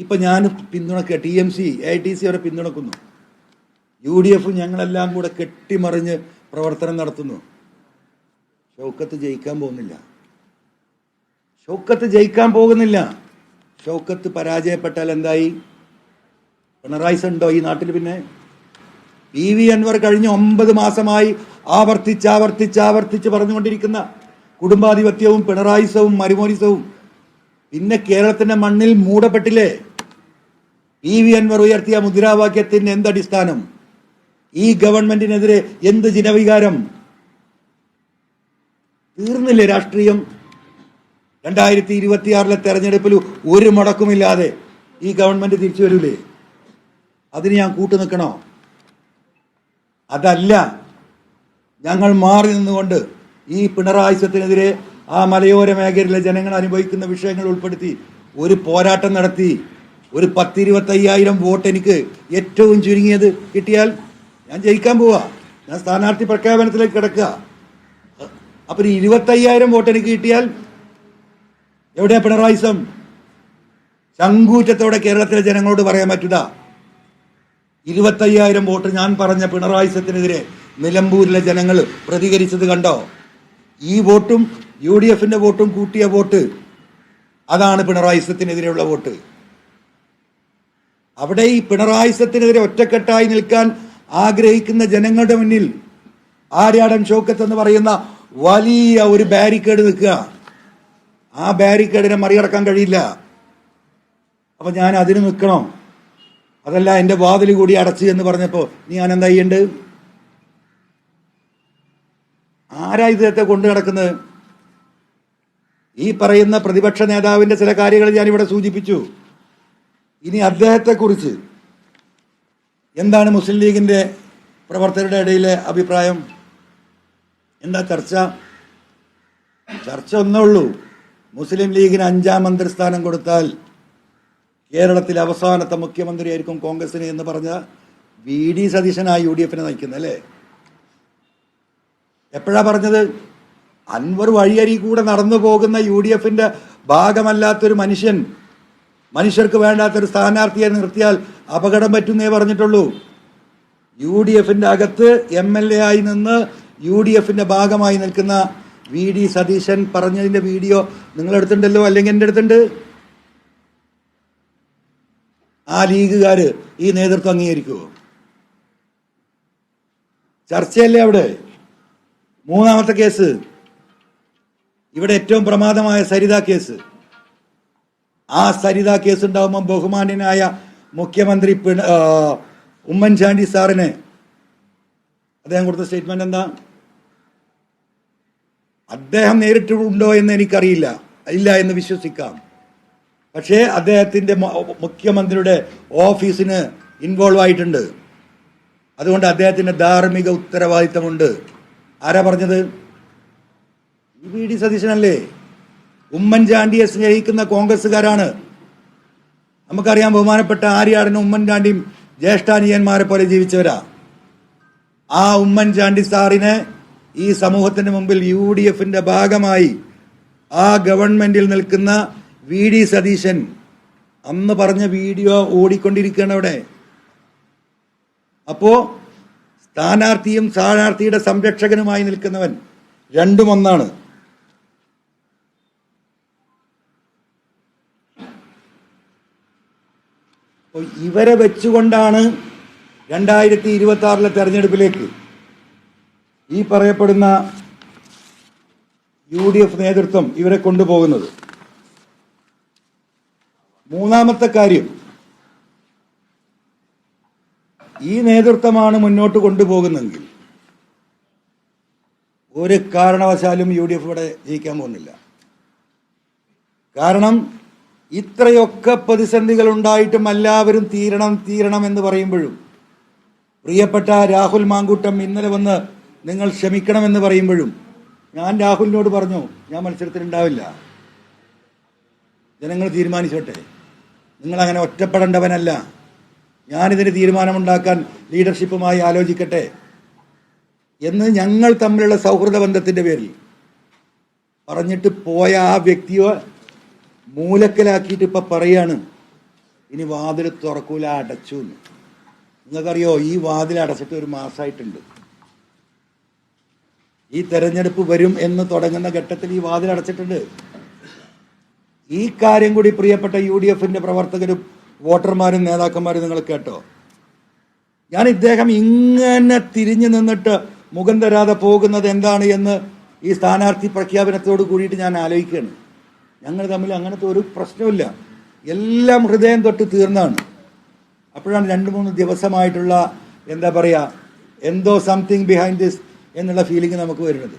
ഇപ്പം ഞാൻ പിന്തുണക്കുക, TMC AITC അവരെ പിന്തുണക്കുന്നു. UDF ഞങ്ങളെല്ലാം കൂടെ കെട്ടിമറിഞ്ഞ് പ്രവർത്തനം നടത്തുന്നു. ഷൗക്കത്ത് ജയിക്കാൻ പോകുന്നില്ല. ഷൗക്കത്ത് പരാജയപ്പെട്ടാൽ എന്തായി? പിണറായി ഉണ്ടോ ഈ നാട്ടിൽ? പിന്നെ PV അൻവർ കഴിഞ്ഞ 9 മാസമായി ആവർത്തിച്ച് പറഞ്ഞുകൊണ്ടിരിക്കുന്ന കുടുംബാധിപത്യവും പിണറായിസവും മരുമോനിസവും പിന്നെ കേരളത്തിന്റെ മണ്ണിൽ മൂടപ്പെട്ടില്ലേ? PV അൻവർ ഉയർത്തിയ മുദ്രാവാക്യത്തിന് എന്തടിസ്ഥാനം? ഈ ഗവൺമെന്റിനെതിരെ എന്ത് ജനവികാരം? തീർന്നില്ലേ രാഷ്ട്രീയം? 2026 തെരഞ്ഞെടുപ്പിൽ ഒരു മുടക്കുമില്ലാതെ ഈ ഗവൺമെന്റ് തിരിച്ചു വരൂലേ? അതിന് ഞാൻ കൂട്ടു നിൽക്കണോ? അതല്ല, ഞങ്ങൾ മാറി നിന്നുകൊണ്ട് ഈ പിണറായിസത്തിനെതിരെ ആ മലയോര മേഖലയിലെ ജനങ്ങൾ അനുഭവിക്കുന്ന വിഷയങ്ങൾ ഉൾപ്പെടുത്തി ഒരു പോരാട്ടം നടത്തി ഒരു 10-25,000 വോട്ട് എനിക്ക് ഏറ്റവും ചുരുങ്ങിയത് കിട്ടിയാൽ ഞാൻ ജയിക്കാൻ പോവാ. ഞാൻ സ്ഥാനാർത്ഥി പ്രഖ്യാപനത്തിലേക്ക് കിടക്കുക. അപ്പൊ 25,000 വോട്ട് എനിക്ക് കിട്ടിയാൽ എവിടെയാ പിണറായിസം? ചങ്കൂറ്റത്തോടെ കേരളത്തിലെ ജനങ്ങളോട് പറയാൻ പറ്റുക. 25,000 വോട്ട് ഞാൻ പറഞ്ഞ പിണറായിസത്തിനെതിരെ നിലമ്പൂരിലെ ജനങ്ങൾ പ്രതികരിച്ചത് കണ്ടോ? ഈ വോട്ടും UDFന്റെ വോട്ടും കൂട്ടിയ വോട്ട്, അതാണ് പിണറായിസത്തിനെതിരെയുള്ള വോട്ട്. അവിടെ ഈ പിണറായിസത്തിനെതിരെ ഒറ്റക്കെട്ടായി നിൽക്കാൻ ആഗ്രഹിക്കുന്ന ജനങ്ങളുടെ മുന്നിൽ ആര്യാടൻ ഷൗക്കത്ത് എന്ന് പറയുന്ന വലിയ ഒരു ബാരിക്കേഡ് നിൽക്കുക. ആ ബാരിക്കേഡിനെ മറികടക്കാൻ കഴിയില്ല. അപ്പൊ ഞാൻ അതിന് നിൽക്കണം. അതല്ല, എൻ്റെ വാതിൽ കൂടി അടച്ച് എന്ന് പറഞ്ഞപ്പോ ഞാൻ എന്താ ചെയ്യണ്ട്? ആരാ ഇദ്ദേഹത്തെ കൊണ്ടു നടക്കുന്നത്? ഈ പറയുന്ന പ്രതിപക്ഷ നേതാവിന്റെ ചില കാര്യങ്ങൾ ഞാനിവിടെ സൂചിപ്പിച്ചു. ഇനി അദ്ദേഹത്തെക്കുറിച്ച് എന്താണ് മുസ്ലിം ലീഗിന്റെ പ്രവർത്തകരുടെ ഇടയിലെ അഭിപ്രായം? എന്താ ചർച്ച ഒന്നേ ഉള്ളൂ. മുസ്ലിം ലീഗിന് 5ാം മന്ത്രിസ്ഥാനം കൊടുത്താൽ കേരളത്തിലെ അവസാനത്തെ മുഖ്യമന്ത്രിയായിരിക്കും കോൺഗ്രസിന് എന്ന് പറഞ്ഞ VD സതീശനായി UDFനെ നയിക്കുന്നത് അല്ലേ? എപ്പോഴാ പറഞ്ഞത്? അൻവർ വഴിയരി കൂടെ നടന്നു പോകുന്ന UDFന്റെ ഭാഗമല്ലാത്തൊരു മനുഷ്യർക്ക് വേണ്ടാത്തൊരു സ്ഥാനാർത്ഥിയെ നിർത്തിയാൽ അപകടം പറ്റുന്നേ പറഞ്ഞിട്ടുള്ളൂ. UDFന്റെ അകത്ത് MLA ആയി നിന്ന് UDFന്റെ ഭാഗമായി നിൽക്കുന്ന VD സതീശൻ പറഞ്ഞതിന്റെ വീഡിയോ നിങ്ങളെടുത്തിട്ടുണ്ടല്ലോ, അല്ലെങ്കിൽ എൻ്റെ അടുത്തുണ്ട്. ആ ലീഗുകാര് ഈ നേതൃത്വം അംഗീകരിക്കുമോ? ചർച്ചയല്ലേ അവിടെ? 3ാമത്തെ കേസ്, ഇവിടെ ഏറ്റവും പ്രമാദമായ സരിത കേസ്. ആ സരിത കേസ് ഉണ്ടാവുമ്പോൾ ബഹുമാന്യനായ മുഖ്യമന്ത്രി ഉമ്മൻചാണ്ടി സാറിന് അദ്ദേഹം കൊടുത്ത സ്റ്റേറ്റ്മെന്റ് എന്താ? അദ്ദേഹം നേരിട്ടുണ്ടോ എന്ന് എനിക്കറിയില്ല, ഇല്ല എന്ന് വിശ്വസിക്കാം. പക്ഷേ അദ്ദേഹത്തിന്റെ മുഖ്യമന്ത്രിയുടെ ഓഫീസിന് ഇൻവോൾവ് ആയിട്ടുണ്ട്. അതുകൊണ്ട് അദ്ദേഹത്തിന്റെ ധാർമ്മിക ഉത്തരവാദിത്തമുണ്ട്. ആരാ പറഞ്ഞത്? VD സതീശനല്ലേ? ഉമ്മൻചാണ്ടിയെ സ്നേഹിക്കുന്ന കോൺഗ്രസ്സുകാരാണ്. നമുക്കറിയാം, ബഹുമാനപ്പെട്ട ആര്യാടനും ഉമ്മൻചാണ്ടിയും ജ്യേഷ്ഠാനിയന്മാരെ പോലെ ജീവിച്ചവരാ. ആ ഉമ്മൻചാണ്ടി സാറിനെ ഈ സമൂഹത്തിന് മുമ്പിൽ UDFന്റെ ഭാഗമായി ആ ഗവൺമെന്റിൽ നിൽക്കുന്ന VD സതീശൻ അന്ന് പറഞ്ഞ വീഡിയോ ഓടിക്കൊണ്ടിരിക്കുകയാണ് അവിടെ. അപ്പോ സ്ഥാനാർത്ഥിയും സ്ഥാനാർത്ഥിയുടെ സംരക്ഷകനുമായി നിൽക്കുന്നവൻ രണ്ടും ഒന്നാണ്. ഇവരെ വെച്ചുകൊണ്ടാണ് 2026 തെരഞ്ഞെടുപ്പിലേക്ക് ഈ പറയപ്പെടുന്ന UDF നേതൃത്വം ഇവരെ കൊണ്ടുപോകുന്നത്. 3ാമത്തെ കാര്യം, ഈ നേതൃത്വമാണ് മുന്നോട്ട് കൊണ്ടുപോകുന്നതെങ്കിൽ ഒരു കാരണവശാലും UDF ഇവിടെ ജയിക്കാൻ പോകുന്നില്ല. കാരണം ഇത്രയൊക്കെ പ്രതിസന്ധികൾ ഉണ്ടായിട്ടും എല്ലാവരും തീരണം എന്ന് പറയുമ്പോഴും, പ്രിയപ്പെട്ട രാഹുൽ മാങ്കൂട്ടം ഇന്നലെ വന്ന് നിങ്ങൾ ക്ഷമിക്കണമെന്ന് പറയുമ്പോഴും, ഞാൻ രാഹുലിനോട് പറഞ്ഞു ഞാൻ മത്സരത്തിലുണ്ടാവില്ല, ജനങ്ങൾ തീരുമാനിച്ചോട്ടെ, നിങ്ങളങ്ങനെ ഒറ്റപ്പെടേണ്ടവനല്ല, ഞാനിതിന് തീരുമാനമുണ്ടാക്കാൻ ലീഡർഷിപ്പുമായി ആലോചിക്കട്ടെ എന്ന് ഞങ്ങൾ തമ്മിലുള്ള സൗഹൃദ ബന്ധത്തിൻ്റെ പേരിൽ പറഞ്ഞിട്ട് പോയ ആ വ്യക്തിയെ മൂലക്കലാക്കിയിട്ട് ഇപ്പം പറയാണ് ഇനി വാതിൽ തുറക്കൂല, അടച്ചു എന്ന്. നിങ്ങൾക്കറിയോ, ഈ വാതിൽ അടച്ചിട്ട് ഒരു മാസമായിട്ടുണ്ട്. ഈ തെരഞ്ഞെടുപ്പ് വരും എന്ന് തുടങ്ങുന്ന ഘട്ടത്തിൽ ഈ വാതിൽ അടച്ചിട്ടുണ്ട്. ഈ കാര്യം കൂടി പ്രിയപ്പെട്ട UDF-ന്റെ പ്രവർത്തകരും വോട്ടർമാരും നേതാക്കന്മാരും നിങ്ങൾ കേട്ടോ. ഞാൻ ഇദ്ദേഹം ഇങ്ങനെ തിരിഞ്ഞു നിന്നിട്ട് മുഖം തരാതെ പോകുന്നത് എന്താണ് എന്ന് ഈ സ്ഥാനാർത്ഥി പ്രഖ്യാപനത്തോട് കൂടിയിട്ട് ഞാൻ ആലോചിക്കുകയാണ്. ഞങ്ങൾ തമ്മിൽ അങ്ങനത്തെ ഒരു പ്രശ്നമില്ല, എല്ലാം ഹൃദയം തൊട്ട് തീർന്നാണ്. അപ്പോഴാണ് 2-3 ദിവസമായിട്ടുള്ള എന്താ പറയുക, എന്തോ സംതിങ് ബിഹൈൻഡ് ദിസ് എന്നുള്ള ഫീലിംഗ് നമുക്ക് വരുന്നത്.